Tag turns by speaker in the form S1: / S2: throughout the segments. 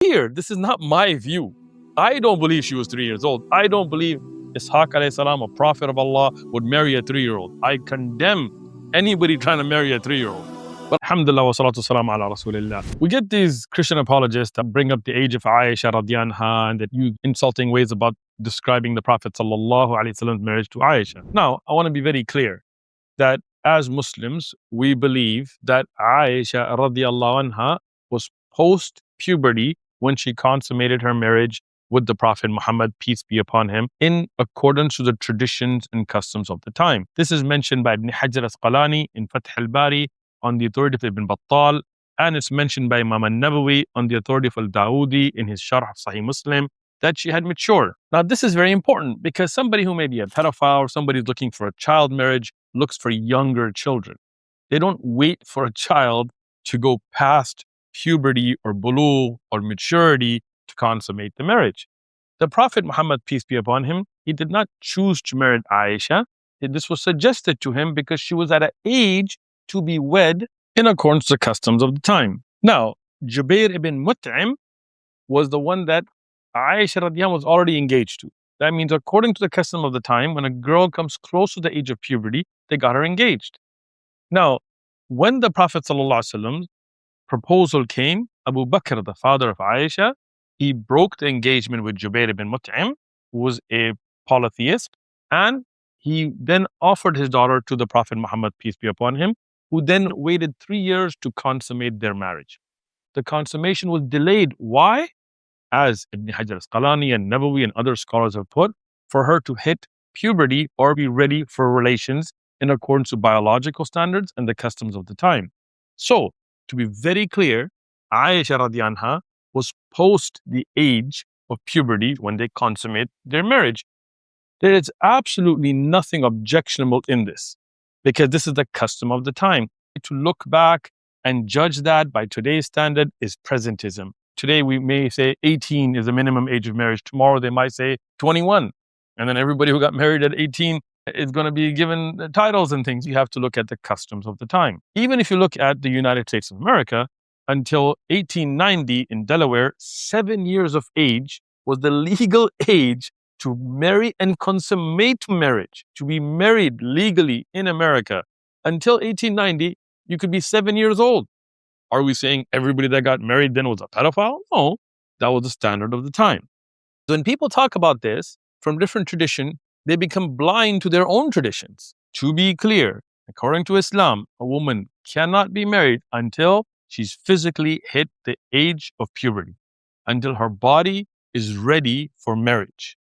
S1: Here, this is not my view. I don't believe she was 3 years old. I don't believe Ishaq alayhi salam, a prophet of Allah, would marry a 3-year-old. I condemn anybody trying to marry a 3-year-old. But alhamdulillah wa salatu salam ala rasulillah. We get these Christian apologists that bring up the age of Aisha radiallahu anha and that use insulting ways about describing the Prophet sallallahu alaihi wasallam's marriage to Aisha. Now, I want to be very clear that as Muslims, we believe that Aisha radiallahu anha was post-puberty when she consummated her marriage with the Prophet Muhammad, peace be upon him, in accordance to the traditions and customs of the time. This is mentioned by Ibn Hajar Asqalani in Fath al-Bari on the authority of Ibn Battal, and it's mentioned by Imam al-Nawawi on the authority of al-Dawoodi in his Sharh of Sahih Muslim, that she had matured. Now, this is very important because somebody who may be a pedophile or somebody who's looking for a child marriage looks for younger children. They don't wait for a child to go past puberty or bulugh or maturity to consummate the marriage. The Prophet Muhammad, peace be upon him, he did not choose to marry Aisha. This was suggested to him because she was at an age to be wed in accordance to the customs of the time. Now, Jubair ibn Mut'im was the one that Aisha radiallahu was already engaged to. That means according to the custom of the time, when a girl comes close to the age of puberty, they got her engaged. Now, when the Prophet ﷺ proposal came, Abu Bakr, the father of Aisha, he broke the engagement with Jubair ibn Mut'im, who was a polytheist, and he then offered his daughter to the Prophet Muhammad, peace be upon him, who then waited 3 years to consummate their marriage. The consummation was delayed. Why? As Ibn Hajar Asqalani and Nawawi and other scholars have put, for her to hit puberty or be ready for relations in accordance with biological standards and the customs of the time. So, to be very clear, Aisha radiallahu anha was post the age of puberty when they consummate their marriage. There is absolutely nothing objectionable in this because this is the custom of the time. To look back and judge that by today's standard is presentism. Today, we may say 18 is the minimum age of marriage. Tomorrow, they might say 21. And then everybody who got married at 18 is going to be given titles and things. You have to look at the customs of the time. Even if you look at the United States of America, until 1890 in Delaware, 7 years of age was the legal age to marry and consummate marriage. To be married legally in America until 1890, you could be 7 years old. Are we saying everybody that got married then was a pedophile? No, that was the standard of the time. So when people talk about this from different traditions, they become blind to their own traditions. To be clear, according to Islam, a woman cannot be married until she's physically hit the age of puberty, until her body is ready for marriage,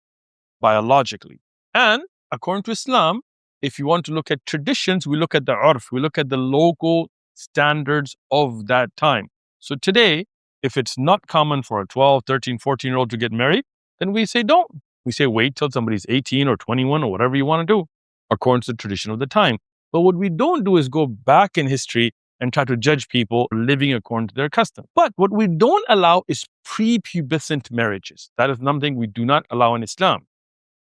S1: biologically. And according to Islam, if you want to look at traditions, we look at the urf, we look at the local standards of that time. So today, if it's not common for a 12, 13, 14-year-old to get married, then we say don't. We say wait till somebody's 18 or 21 or whatever you want to do, according to the tradition of the time. But what we don't do is go back in history and try to judge people living according to their custom. But what we don't allow is prepubescent marriages. That is something we do not allow in Islam.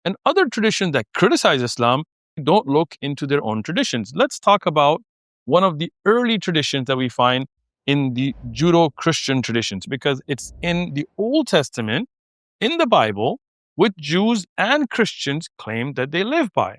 S1: And other traditions that criticize Islam don't look into their own traditions. Let's talk about one of the early traditions that we find in the Judeo-Christian traditions, because it's in the Old Testament, in the Bible, which Jews and Christians claim that they live by.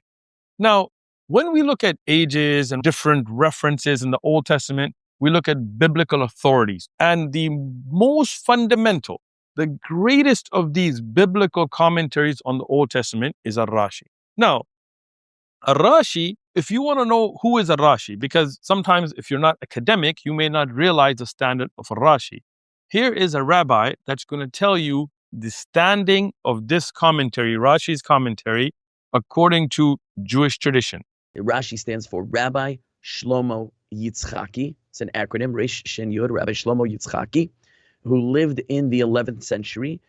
S1: Now, when we look at ages and different references in the Old Testament, we look at biblical authorities. And the most fundamental, the greatest of these biblical commentaries on the Old Testament is Ar-Rashi. Now, Ar-Rashi, if you want to know who is Ar-Rashi, because sometimes if you're not academic, you may not realize the standard of Ar-Rashi. Here is a rabbi that's going to tell you the standing of this commentary, Rashi's commentary, according to Jewish tradition.
S2: Rashi stands for Rabbi Shlomo Yitzchaki. It's an acronym, Resh Shin Yud, Rabbi Shlomo Yitzchaki, who lived in the 11th century.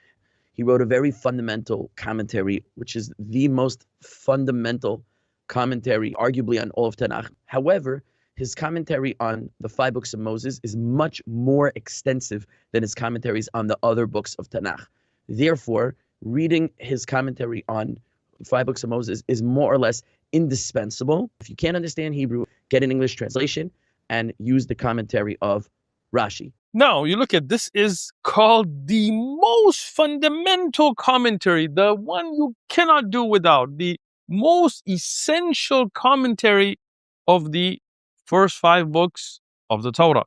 S2: He wrote a very fundamental commentary, which is the most fundamental commentary, arguably, on all of Tanakh. However, his commentary on the 5 books of Moses is much more extensive than his commentaries on the other books of Tanakh. Therefore, reading his commentary on 5 books of Moses is more or less indispensable. If you can't understand Hebrew, get an English translation and use the commentary of Rashi.
S1: Now, you look at this is called the most fundamental commentary, the one you cannot do without, the most essential commentary of the first 5 books of the Torah.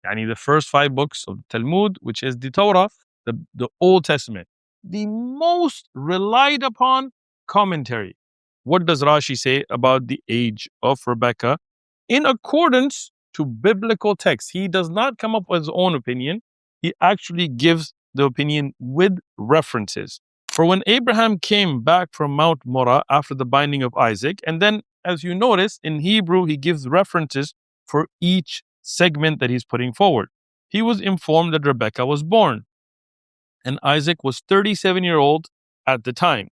S1: Yani the first 5 books of the Talmud, which is the Torah, the Old Testament. The most relied upon commentary. What does Rashi say about the age of Rebecca in accordance to biblical text? He does not come up with his own opinion. He actually gives the opinion with references. For when Abraham came back from Mount Moriah after the binding of Isaac, and then as you notice in Hebrew, he gives references for each segment that he's putting forward. He was informed that Rebecca was born, and Isaac was 37-year old at the time.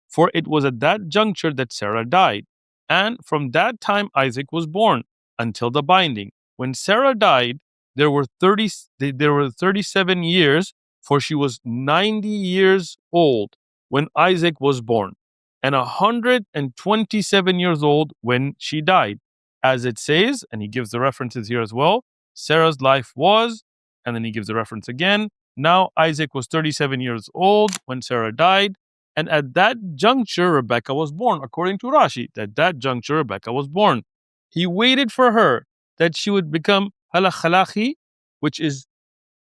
S1: For it was at that juncture that Sarah died. And from that time Isaac was born until the binding. When Sarah died, there were 37 years, for she was 90 years old when Isaac was born, and 127 years old when she died. As it says, and he gives the references here as well, Sarah's life was, and then he gives the reference again. Now Isaac was 37 years old when Sarah died, and at that juncture, Rebecca was born. According to Rashi, at that juncture, Rebecca was born. He waited for her that she would become halachalachi, which is,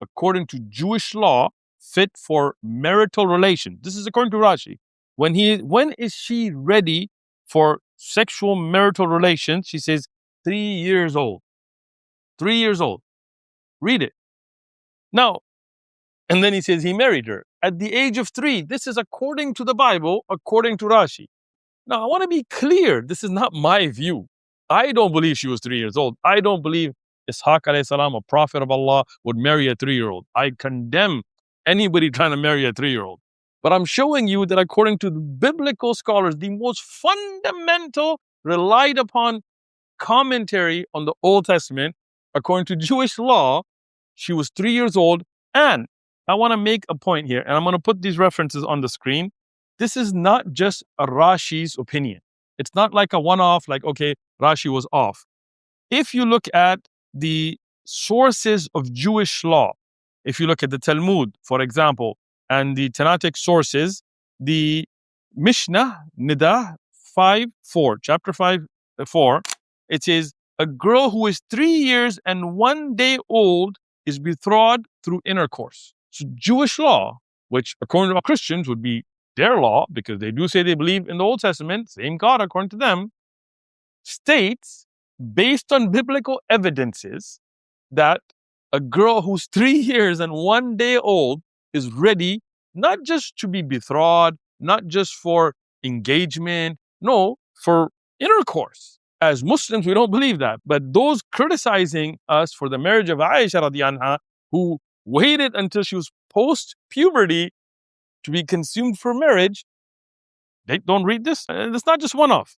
S1: according to Jewish law, fit for marital relation. This is according to Rashi. When is she ready for sexual marital relations? She says 3 years old. 3 years old. Read it. Now, and then he says he married her at the age of 3. This is according to the Bible, according to Rashi. Now, I want to be clear. This is not my view. I don't believe she was 3 years old. I don't believe Ishaq alayhi salam, a prophet of Allah, would marry a 3-year-old. I condemn anybody trying to marry a 3-year-old. But I'm showing you that according to the biblical scholars, the most fundamental, relied upon commentary on the Old Testament, according to Jewish law, she was 3 years old. And I want to make a point here, and I'm going to put these references on the screen. This is not just a Rashi's opinion. It's not like a one-off, like, okay, Rashi was off. If you look at the sources of Jewish law, if you look at the Talmud, for example, and the Tanaitic sources, the Mishnah, Nida 5:4, chapter 5:4, it says, a girl who is 3 years and 1 day old is betrothed through intercourse. So Jewish law, which according to Christians would be their law, because they do say they believe in the Old Testament, same God according to them, states, based on biblical evidences, that a girl who's 3 years and 1 day old is ready not just to be betrothed, not just for engagement, no, for intercourse. As Muslims, we don't believe that. But those criticizing us for the marriage of Aisha radiallahu anha, who waited until she was post-puberty to be consumed for marriage, they don't read this. It's not just one-off.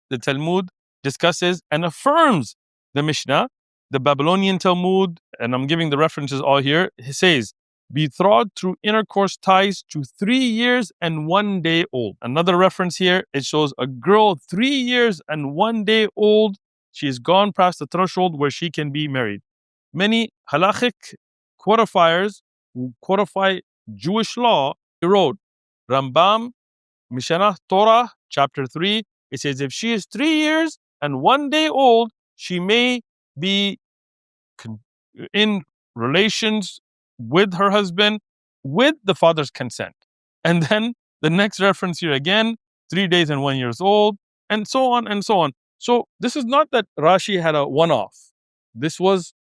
S1: The Talmud discusses and affirms the Mishnah, the Babylonian Talmud, and I'm giving the references all here. It says, betrothed through intercourse ties to 3 years and 1 day old. Another reference here, it shows a girl 3 years and 1 day old. She has gone past the threshold where she can be married. Many halachic codifiers who codify Jewish law wrote, Rambam, Mishnah Torah, chapter 3, it says if she is 3 years and 1 day old, she may be in relations with her husband with the father's consent. And then the next reference here again, 3 days and 1 year old, and so on and so on. So this is not that Rashi had a one-off. This was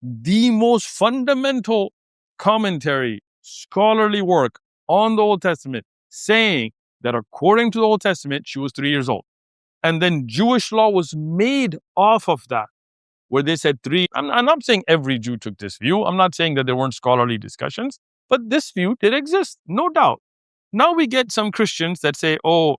S1: the most fundamental commentary, scholarly work on the Old Testament, saying that according to the Old Testament, she was 3 years old. And then Jewish law was made off of that, where they said 3. I'm not saying every Jew took this view. I'm not saying that there weren't scholarly discussions, but this view did exist, no doubt. Now we get some Christians that say, oh,